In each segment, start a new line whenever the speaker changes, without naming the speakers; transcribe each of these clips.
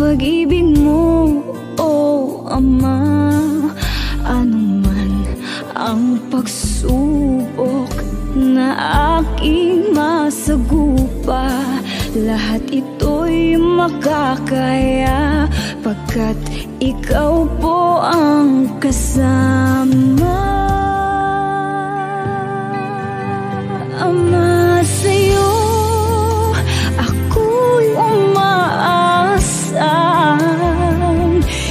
pag-ibig mo, o Ama. Ano man ang pagsubok na aking masagupa, lahat ito'y makakaya, pagkat ikaw po ang kasama. Ama, sa'yo ako'y umaasa,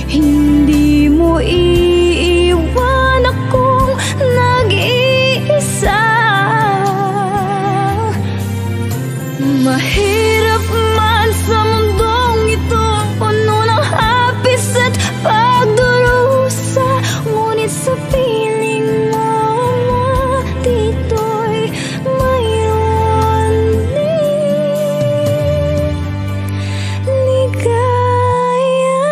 hindi mo iiwan akong nag-iisa. Mahirap man sa mundong ito, puno ng hapis at pagdurusa, ngunit sa piling mo, Ama, dito'y mayroon din ligaya.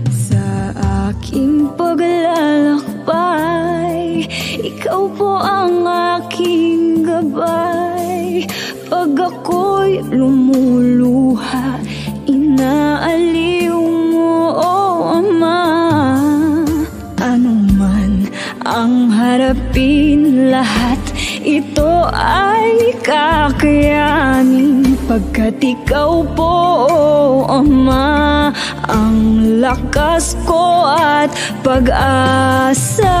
Sa aking paglalakbay, ikaw po ang aking gabay. Pag ako'y lumuluha, inaaliw mo, o Ama. Ano man ang harapin, lahat ito ay kakayanin, pagkat ikaw po, o Ama, ang lakas ko at pag-asa.